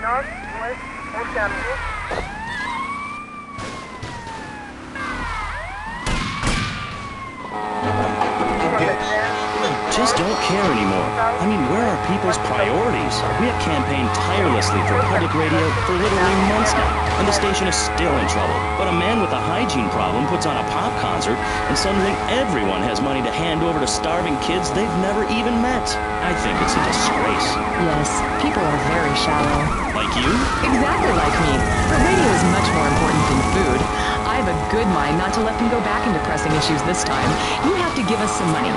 Just don't care anymore. I mean, where are people's priorities? We have campaigned tirelessly for public radio for literally months now, and the station is still in trouble. But a man with a hygiene problem puts on a pop concert, and suddenly everyone has money to hand over to starving kids they've never even met. I think it's a disgrace. Yes, people are very shallow. Like you? Exactly like me. But radio is much more important than food. I have a good mind not to let them go back into pressing issues this time. You have to give us some money.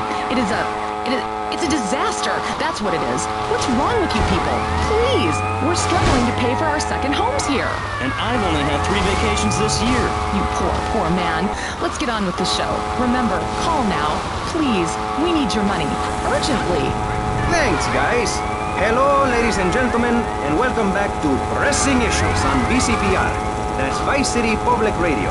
It's a disaster. That's what it is. What's wrong with you people? Please! We're struggling to pay for our second homes here. And I've only had 3 vacations this year. You poor man. Let's get on with the show. Remember, call now. Please, we need your money. Urgently. Thanks, guys. Hello, ladies and gentlemen, and welcome back to Pressing Issues on VCPR. That's Vice City Public Radio.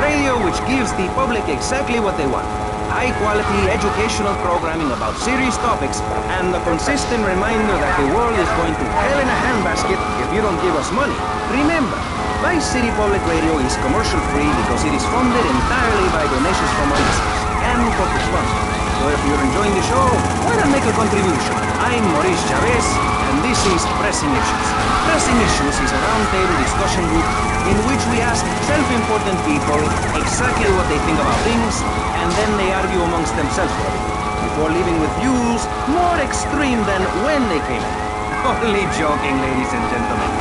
Radio which gives the public exactly what they want. High-quality educational programming about serious topics and a consistent reminder that the world is going to hell in a handbasket if you don't give us money. Remember, Vice City Public Radio is commercial-free because it is funded entirely by donations from our listeners and corporate sponsors. So if you're enjoying the show, why not make a contribution? I'm Maurice Chavez, and this is Pressing Issues. Pressing Issues is a roundtable discussion group in which we ask self-important people exactly what they think about things, and then they argue amongst themselves before leaving with views more extreme than when they came in. Only joking, ladies and gentlemen.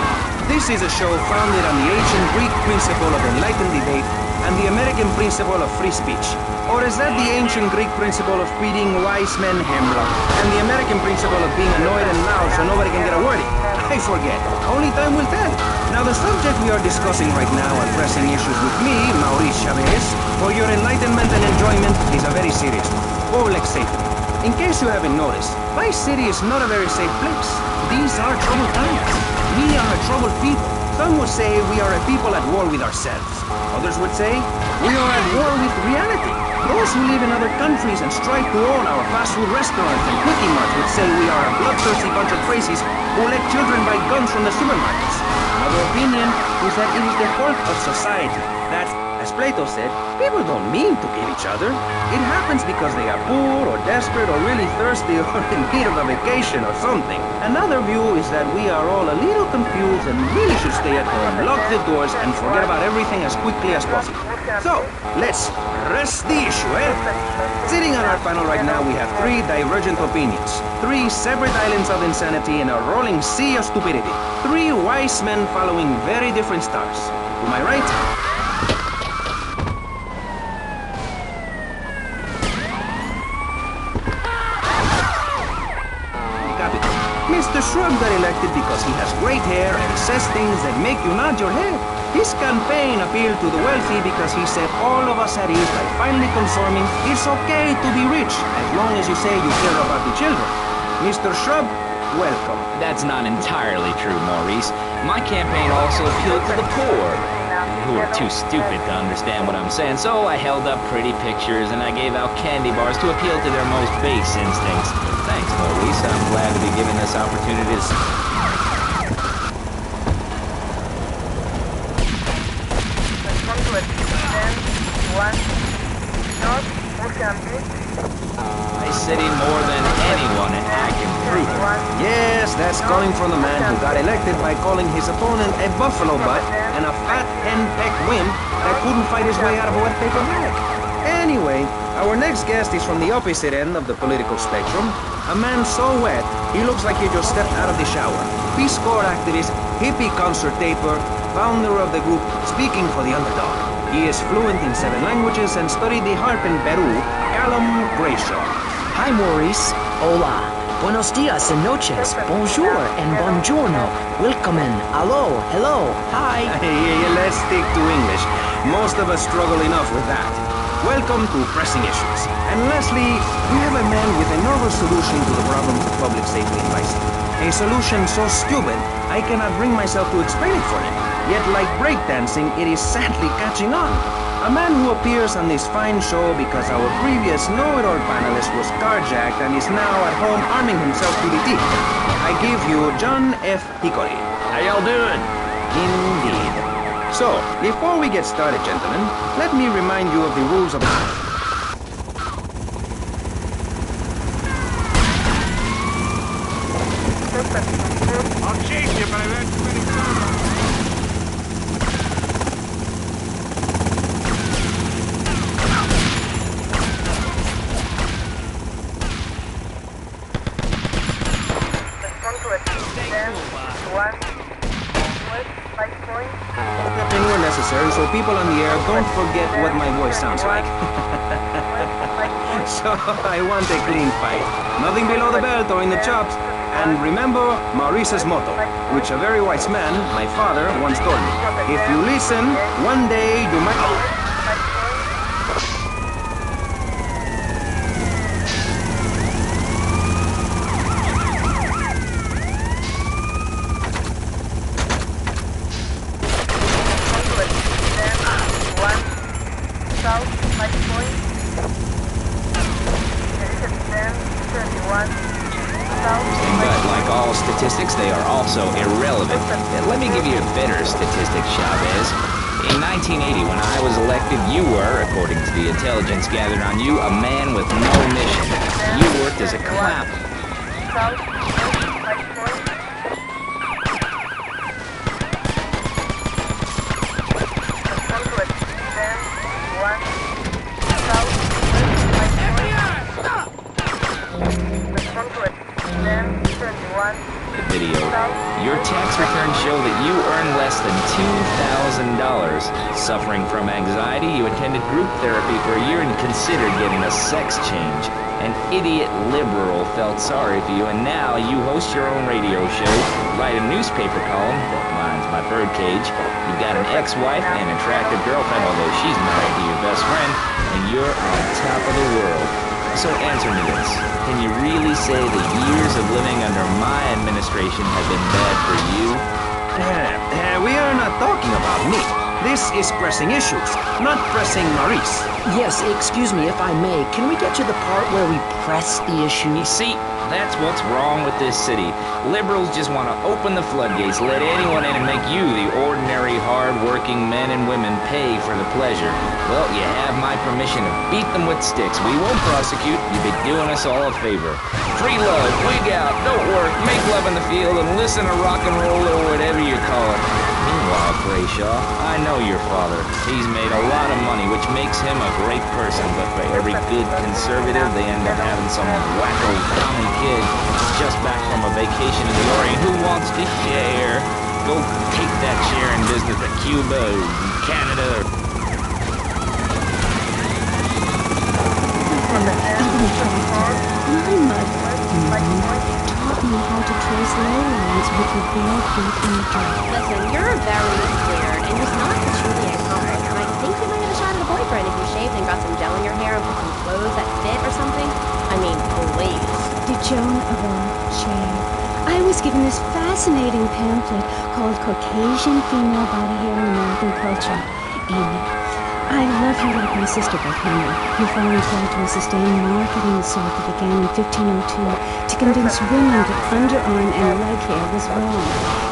This is a show founded on the ancient Greek principle of enlightened debate and the American principle of free speech. Or is that the ancient Greek principle of feeding wise men hemlock and the American principle of being annoyed and loud so nobody can get a word in? I forget. Only time will tell. Now the subject we are discussing right now on Pressing Issues with me, Maurice Chavez, for your enlightenment and enjoyment is a very serious one. Public safety. In case you haven't noticed, Vice City is not a very safe place. These are troubled times. We are a troubled people. Some would say we are a people at war with ourselves. Others would say we are at war with reality. Those who live in other countries and strive to own our fast food restaurants and quickie marts would say we are a bloodthirsty bunch of crazies who let children buy guns from the supermarkets. Another opinion is that it is the fault of society that, as Plato said, people don't mean to kill each other. It happens because they are poor or desperate or really thirsty or in need of a vacation or something. Another view is that we are all a little confused and really should stay at home, lock the doors, and forget about everything as quickly as possible. So, let's press the issue, eh? Sitting on our panel right now, we have 3 divergent opinions. 3 separate islands of insanity in a rolling sea of stupidity. 3 wise men following very different stars. To my right, Mr. Shrub got elected because he has great hair and says things that make you nod your head. His campaign appealed to the wealthy because he set all of us at ease by finally confirming it's okay to be rich as long as you say you care about the children. Mr. Shrub, welcome. That's not entirely true, Maurice. My campaign also appealed to the poor, who are too stupid to understand what I'm saying, so I held up pretty pictures and I gave out candy bars to appeal to their most base instincts. Thanks, Maurice. I'm glad to be given this opportunity to... I city more than anyone and I can prove it. Yes, that's coming from the man who got elected by calling his opponent a buffalo butt and a fat henpeck wimp that couldn't fight his way out of a wet paper bag. Anyway, our next guest is from the opposite end of the political spectrum. A man so wet, he looks like he just stepped out of the shower. Peace Corps activist, hippie concert taper, founder of the group Speaking for the Underdog. He is fluent in 7 languages and studied the harp in Peru, Callum Brayshaw. Hi, Maurice. Hola. Buenos dias and noches. Bonjour and buongiorno. Willkommen. Hello. Hello. Hi. Let's stick to English. Most of us struggle enough with that. Welcome to Pressing Issues. And lastly, we have a man with a novel solution to the problems of public safety in Vice City. A solution so stupid, I cannot bring myself to explain it for him. Yet like breakdancing, it is sadly catching on. A man who appears on this fine show because our previous know-it-all panelist was carjacked and is now at home arming himself to the teeth. I give you John F. Hickory. How y'all doing? Indeed. So, before we get started, gentlemen, let me remind you of the rules of... I'll chase you, but I've had too many times. Stepping where necessary so people on the air don't forget what my voice sounds like. So, I want a clean fight. Nothing below the belt or in the chops. And remember Maurice's motto, which a very wise man, my father, once told me. If you listen, one day you might... But like all statistics, they are also irrelevant. Let me give you a better statistic, Chavez. In 1980, when I was elected, you were, according to the intelligence gathered on you, a man with no mission. You worked as a clown. The video. Your tax returns show that you earn less than $2,000. Suffering from anxiety, you attended group therapy for a year and considered getting a sex change. An idiot liberal felt sorry for you, and now you host your own radio show, write a newspaper column that lines my birdcage. You've got an ex-wife and an attractive girlfriend, although she's married to your best friend, and you're on top of the world. So answer me this. Can you really say the years of living under my administration have been bad for you? We are not talking about me. This is pressing issues, not pressing Maurice. Yes, excuse me if I may. Can we get to the part where we press the issue? You see, that's what's wrong with this city. Liberals just want to open the floodgates, let anyone in and make you, the ordinary, hard-working men and women, pay for the pleasure. Well, you have my permission to beat them with sticks. We won't prosecute. You'd be doing us all a favor. Free love, wig out, don't work, make love in the field, and listen to rock and roll or whatever you call it. Meanwhile, Brayshaw, I know your father. He's made a lot of money, which makes him a great person, but for every good conservative, they end up having some wacko common kid just back from a vacation in the Orient who wants to share. Go take that sharing business to Cuba or Canada. My mother taught me how to trace ley lines with the bare feet in the dirt. Listen, you're very weird, and it's not truly uncommon. And I think you might have a shot at a boyfriend if you shaved and got some gel in your hair and put some clothes that fit or something. I mean, please. Did Joan of Arc shave? I was given this fascinating pamphlet called Caucasian Female Body Hair in American Culture. Amy, I love you like my sister, but Henry. Your father tried to sustain marketing assault that began in 1502 to convince women that underarm and leg hair was wrong.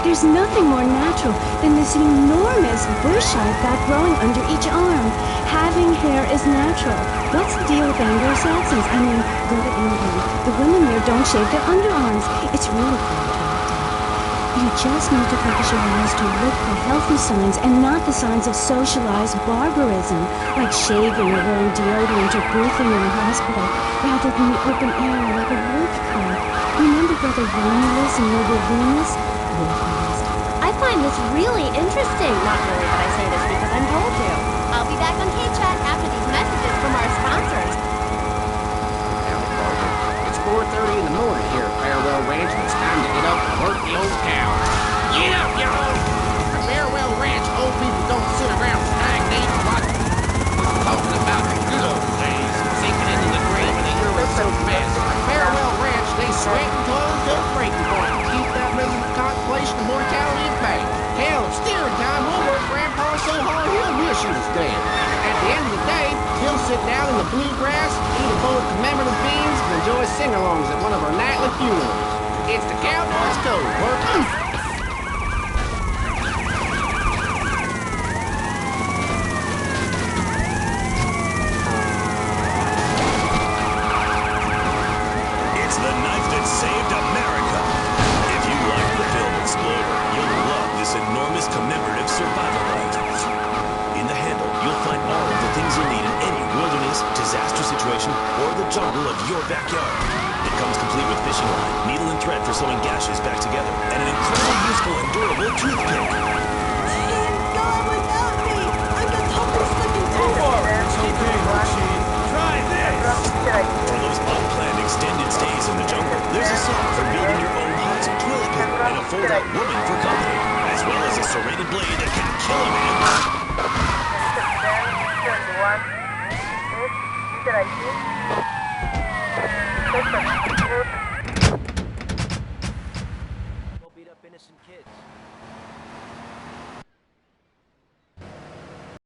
There's nothing more natural than this enormous bush I've got growing under each arm. Having hair is natural. What's the deal with Anglo-Saxons? I mean, go to England. The women there don't shave their underarms. It's really fantastic. You just need to focus your eyes to look for healthy signs and not the signs of socialized barbarism, like shaving or wearing deodorant or breathing in a hospital, rather than the open air like a wolf cub. Remember Brother Romulus and Noble Venus? I find this really interesting. Not really, but I say this because I'm told to. I'll be back on K-Chat after these messages from our sponsors. It's 4:30 in the morning here at Farewell Ranch, and it's time to get up and work the old cow. Get up, y'all! At Farewell Ranch, old people don't sit around stagnate and watch. We're talking about the good old days, sinking into the grave in the early so fast. At Farewell Ranch, they sweat and toil to the breaking point to keep that miserable contemplation of mortality at bay. Hell, steering time she was dead. At the end of the day, he'll sit down in the bluegrass, eat a bowl of commemorative beans, and enjoy sing-alongs at one of our nightly funerals. It's the Cowboys Code, work. Saved America. If you like the film Explorer, you'll love this enormous commemorative survival guide. In the handle, you'll find all of the things you need in any wilderness, disaster situation, or the jungle of your backyard. It comes complete with fishing line, needle and thread for sewing gashes back together, and an incredibly useful and durable toothpick. Machine, go without me! I'm the toughest looking It's okay, Machine. Try this! For those unplanned extended stays in the jungle, there's a song for building your own hut, toilet paper, and a fold-out woman for company, as well as a serrated blade that can kill a man. Beat up innocent kids.